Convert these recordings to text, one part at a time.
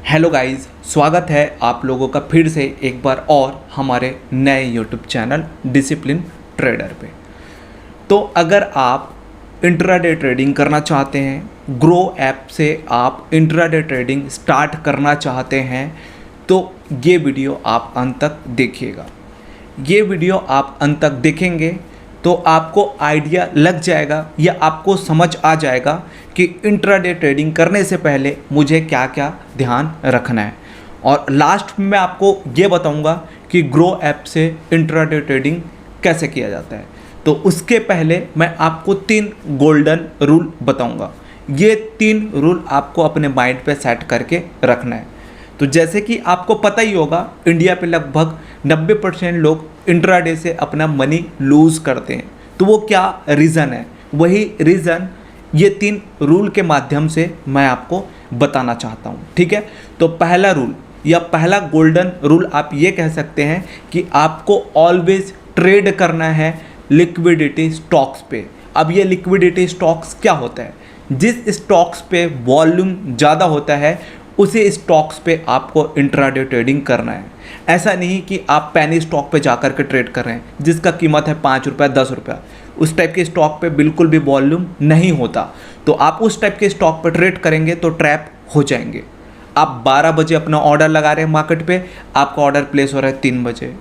Hello guys, स्वागत है आप लोगों का फिर से एक बार और हमारे नए यूट्यूब चैनल डिसिप्लिन ट्रेडर पे। तो अगर आप इंट्राडे ट्रेडिंग करना चाहते हैं, ग्रो ऐप से आप इंट्राडे ट्रेडिंग स्टार्ट करना चाहते हैं, तो ये वीडियो आप अंत तक देखिएगा। ये वीडियो आप अंत तक देखेंगे तो आपको आइडिया लग जाएगा या आपको समझ आ जाएगा कि इंट्राडे ट्रेडिंग करने से पहले मुझे क्या क्या ध्यान रखना है। और लास्ट में मैं आपको ये बताऊंगा कि ग्रो ऐप से इंट्राडे ट्रेडिंग कैसे किया जाता है। तो उसके पहले मैं आपको 3 गोल्डन रूल बताऊंगा। ये 3 रूल आपको अपने माइंड पे सेट करके रखना है। तो जैसे कि आपको पता ही होगा, इंडिया पे लगभग 90% लोग इंट्राडे से अपना मनी लूज़ करते हैं। तो वो क्या रीज़न है, वही रीज़न ये 3 रूल के माध्यम से मैं आपको बताना चाहता हूँ। ठीक है, तो पहला रूल या पहला गोल्डन रूल आप ये कह सकते हैं कि आपको ऑलवेज ट्रेड करना है लिक्विडिटी स्टॉक्स पे। अब ये लिक्विडिटी स्टॉक्स क्या होता है? जिस स्टॉक्स पे वॉल्यूम ज़्यादा होता है उसी स्टॉक्स पे आपको इंट्राडे ट्रेडिंग करना है। ऐसा नहीं कि आप पैनी स्टॉक पे जाकर के ट्रेड कर रहे हैं जिसका कीमत है 5 रुपये 10 रुपया। उस टाइप के स्टॉक पे बिल्कुल भी वॉल्यूम नहीं होता। तो आप उस टाइप के स्टॉक पे ट्रेड करेंगे तो ट्रैप हो जाएंगे। आप 12 बजे अपना ऑर्डर लगा रहे हैं मार्केट पे, आपका ऑर्डर प्लेस हो रहा है 3 बजे।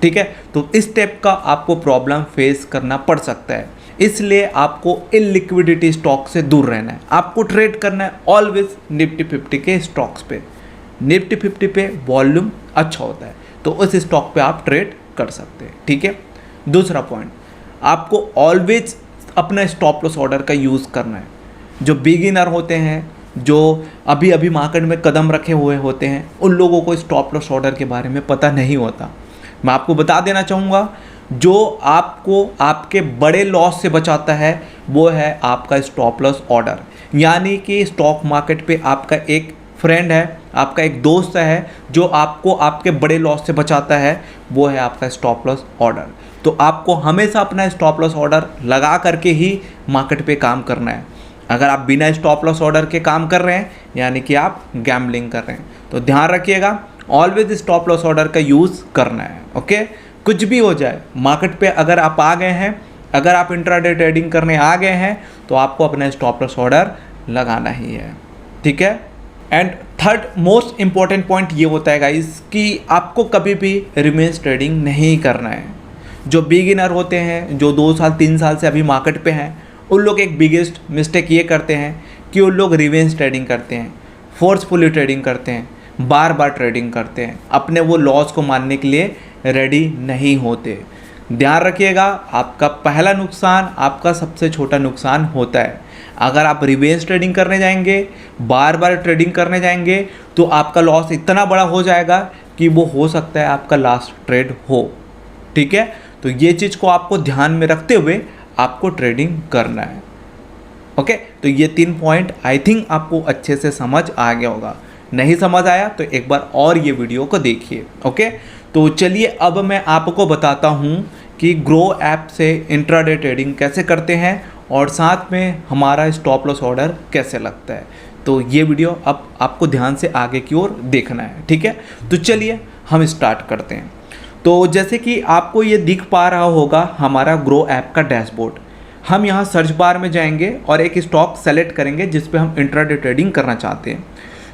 ठीक है, तो इस टाइप का आपको प्रॉब्लम फेस करना पड़ सकता है। इसलिए आपको इलिक्विडिटी स्टॉक से दूर रहना है। आपको ट्रेड करना है ऑलवेज निफ्टी 50 के स्टॉक्स पे। निफ्टी 50 पे वॉल्यूम अच्छा होता है तो उस स्टॉक पे आप ट्रेड कर सकते हैं। ठीक है, दूसरा पॉइंट, आपको ऑलवेज अपना स्टॉप लॉस ऑर्डर का यूज़ करना है। जो बिगिनर होते हैं, जो अभी अभी मार्केट में कदम रखे हुए होते हैं, उन लोगों को स्टॉप लॉस ऑर्डर के बारे में पता नहीं होता। मैं आपको बता देना चाहूँगा, जो आपको आपके बड़े लॉस से बचाता है वो है आपका स्टॉप लॉस ऑर्डर। यानी कि स्टॉक मार्केट पे आपका एक फ्रेंड है, आपका एक दोस्त है जो आपको आपके बड़े लॉस से बचाता है, वो है आपका स्टॉप लॉस ऑर्डर। तो आपको हमेशा अपना स्टॉप लॉस ऑर्डर लगा करके ही मार्केट पे काम करना है। अगर आप बिना स्टॉप लॉस ऑर्डर के काम कर रहे हैं यानी कि आप गैम्बलिंग कर रहे हैं। तो ध्यान रखिएगा, ऑलवेज स्टॉप लॉस ऑर्डर का यूज़ करना है। ओके, कुछ भी हो जाए मार्केट पे अगर आप आ गए हैं, अगर आप इंट्राडे ट्रेडिंग करने आ गए हैं तो आपको अपना स्टॉप लॉस ऑर्डर लगाना ही है। ठीक है, and third most important point ये होता है गाइस कि आपको कभी भी रिवेंज ट्रेडिंग नहीं करना है। जो बिगिनर होते हैं, जो 2 साल 3 साल से अभी मार्केट पे हैं, उन लोग एक बिगेस्ट मिस्टेक ये करते हैं कि उन लोग रिवेंज ट्रेडिंग करते हैं, फोर्सफुली ट्रेडिंग करते हैं, बार बार ट्रेडिंग करते हैं, अपने वो लॉस को मानने के लिए रेडी नहीं होते। ध्यान रखिएगा, आपका पहला नुकसान आपका सबसे छोटा नुकसान होता है। अगर आप रिवेंज ट्रेडिंग करने जाएंगे, बार बार ट्रेडिंग करने जाएंगे, तो आपका लॉस इतना बड़ा हो जाएगा कि वो हो सकता है आपका लास्ट ट्रेड हो। ठीक है, तो ये चीज़ को आपको ध्यान में रखते हुए आपको ट्रेडिंग करना है। ओके, तो ये 3 पॉइंट आई थिंक आपको अच्छे से समझ आ गया होगा। नहीं समझ आया तो एक बार और ये वीडियो को देखिए। ओके, तो चलिए अब मैं आपको बताता हूँ कि ग्रो ऐप से इंट्राडे ट्रेडिंग कैसे करते हैं और साथ में हमारा स्टॉप लॉस ऑर्डर कैसे लगता है। तो ये वीडियो अब आपको ध्यान से आगे की ओर देखना है। ठीक है, तो चलिए हम स्टार्ट करते हैं। तो जैसे कि आपको ये दिख पा रहा होगा हमारा ग्रो ऐप का डैशबोर्ड। हम यहाँ सर्च बार में जाएंगे और एक स्टॉक सेलेक्ट करेंगे जिस पे हम इंट्राडे ट्रेडिंग करना चाहते हैं।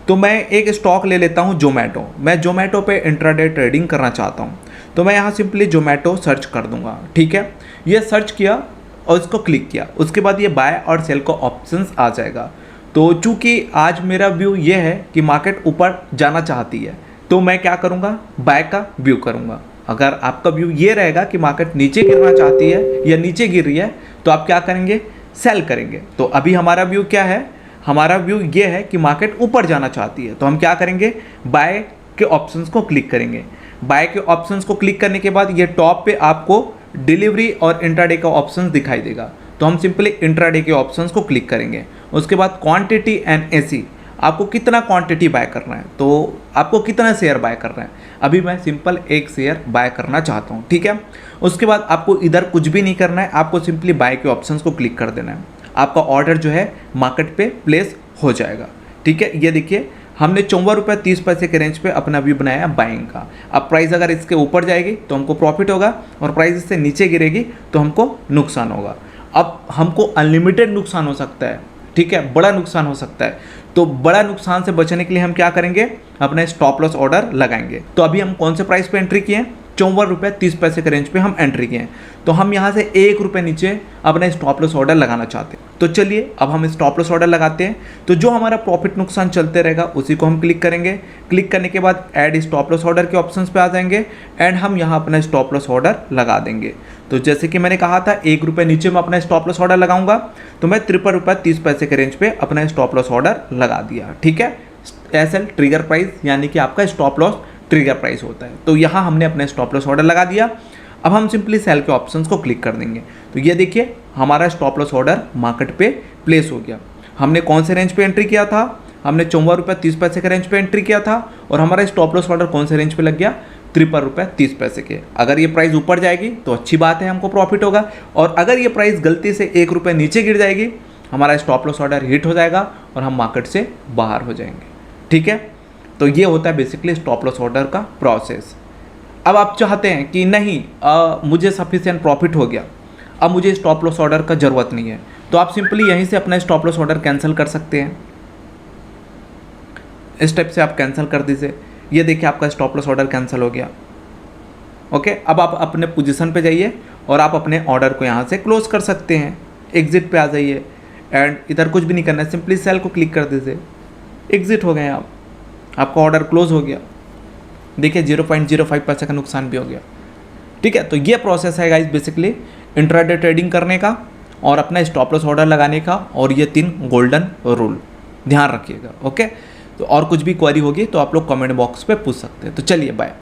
तो मैं एक स्टॉक ले लेता हूँ जोमेटो। मैं जोमेटो पे इंट्राडे ट्रेडिंग करना चाहता हूँ, तो मैं यहाँ सिंपली जोमेटो सर्च कर दूँगा। ठीक है, ये सर्च किया और इसको क्लिक किया, उसके बाद ये बाय और सेल का ऑप्शंस आ जाएगा। तो चूँकि आज मेरा व्यू ये है कि मार्केट ऊपर जाना चाहती है, तो मैं क्या करूँगा, बाय का व्यू करूँगा। अगर आपका व्यू ये रहेगा कि मार्केट नीचे गिरना चाहती है या नीचे गिर रही है, तो आप क्या करेंगे, सेल करेंगे। तो अभी हमारा व्यू क्या है, हमारा व्यू ये है कि मार्केट ऊपर जाना चाहती है, तो हम क्या करेंगे, बाय के ऑप्शंस को क्लिक करेंगे। बाय के ऑप्शंस को क्लिक करने के बाद ये टॉप पे आपको डिलीवरी और इंट्राडे का ऑप्शंस दिखाई देगा। तो हम सिंपली इंट्राडे के ऑप्शंस को क्लिक करेंगे। उसके बाद क्वांटिटी एंड एसी, आपको कितना क्वांटिटी बाय करना है, तो आपको कितना शेयर बाय करना है। अभी मैं सिंपल 1 शेयर बाय करना चाहता हूँ। ठीक है, उसके बाद आपको इधर कुछ भी नहीं करना है, आपको सिंपली बाय के ऑप्शंस को क्लिक कर देना है। आपका ऑर्डर जो है मार्केट पे प्लेस हो जाएगा। ठीक है, ये देखिए हमने 54 रुपये 30 पैसे के रेंज पे अपना व्यू बनाया बाइंग का। अब प्राइस अगर इसके ऊपर जाएगी तो हमको प्रॉफिट होगा और प्राइस इससे नीचे गिरेगी तो हमको नुकसान होगा। अब हमको अनलिमिटेड नुकसान हो सकता है, ठीक है, बड़ा नुकसान हो सकता है। तो बड़ा नुकसान से बचने के लिए हम क्या करेंगे, अपना स्टॉप लॉस ऑर्डर लगाएंगे। तो अभी हम कौन से प्राइस पे एंट्री किए हैं, 54 रुपये 30 पैसे के रेंज पे हम एंट्री किए हैं। तो हम यहाँ से 1 रुपये नीचे अपना स्टॉप लॉस ऑर्डर लगाना चाहते हैं। तो चलिए अब हम स्टॉप लॉस ऑर्डर लगाते हैं। तो जो हमारा प्रॉफिट नुकसान चलते रहेगा उसी को हम क्लिक करेंगे। क्लिक करने के बाद ऐड स्टॉप लॉस ऑर्डर के ऑप्शंस पे आ जाएंगे एंड हम यहाँ अपना स्टॉप लॉस ऑर्डर लगा देंगे। तो जैसे कि मैंने कहा था 1 रुपये नीचे मैं अपना स्टॉप लॉस ऑर्डर लगाऊंगा, तो मैं 53 रुपये 30 पैसे के रेंज पे अपना स्टॉप लॉस ऑर्डर लगा दिया, ठीक है। एसएल ट्रिगर प्राइस यानी कि आपका स्टॉप लॉस ट्रिगर प्राइस होता है। तो यहाँ हमने अपने स्टॉप लॉस ऑर्डर लगा दिया। अब हम सिंपली सेल के ऑप्शंस को क्लिक कर देंगे। तो ये देखिए हमारा स्टॉप लॉस ऑर्डर मार्केट पे प्लेस हो गया। हमने कौन से रेंज पे एंट्री किया था, हमने 54 रुपये 30 पैसे के रेंज पे एंट्री किया था और हमारा स्टॉप लॉस ऑर्डर कौन से रेंज पे लग गया, 53 रुपये 30 पैसे के। अगर ये प्राइस ऊपर जाएगी तो अच्छी बात है, हमको प्रॉफिट होगा, और अगर ये प्राइस गलती से 1 रुपये नीचे गिर जाएगी हमारा स्टॉप लॉस ऑर्डर हिट हो जाएगा और हम मार्केट से बाहर हो जाएंगे, ठीक है। तो ये होता है बेसिकली स्टॉप लॉस ऑर्डर का प्रोसेस। अब आप चाहते हैं कि नहीं मुझे सफिशिएंट प्रॉफिट हो गया, अब मुझे स्टॉप लॉस ऑर्डर का ज़रूरत नहीं है, तो आप सिंपली यहीं से अपना स्टॉप लॉस ऑर्डर कैंसिल कर सकते हैं। इस स्टेप से आप कैंसिल कर दीजिए। ये देखिए आपका स्टॉप लॉस ऑर्डर कैंसिल हो गया। ओके, अब आप अपने पोजीशन पे जाइए और आप अपने ऑर्डर को यहाँ से क्लोज कर सकते हैं। एग्जिट पे आ जाइए एंड इधर कुछ भी नहीं करना है, सिंपली सेल को क्लिक कर दीजिए। एग्जिट हो गए आप, आपका ऑर्डर क्लोज हो गया। देखिए 0.05 पैसे का नुकसान भी हो गया, ठीक है। तो ये प्रोसेस है गाइस बेसिकली इंट्राडे ट्रेडिंग करने का और अपना स्टॉप लॉस ऑर्डर लगाने का, और ये 3 गोल्डन रूल ध्यान रखिएगा, ओके। तो और कुछ भी क्वेरी होगी तो आप लोग कमेंट बॉक्स पे पूछ सकते हैं। तो चलिए बाय।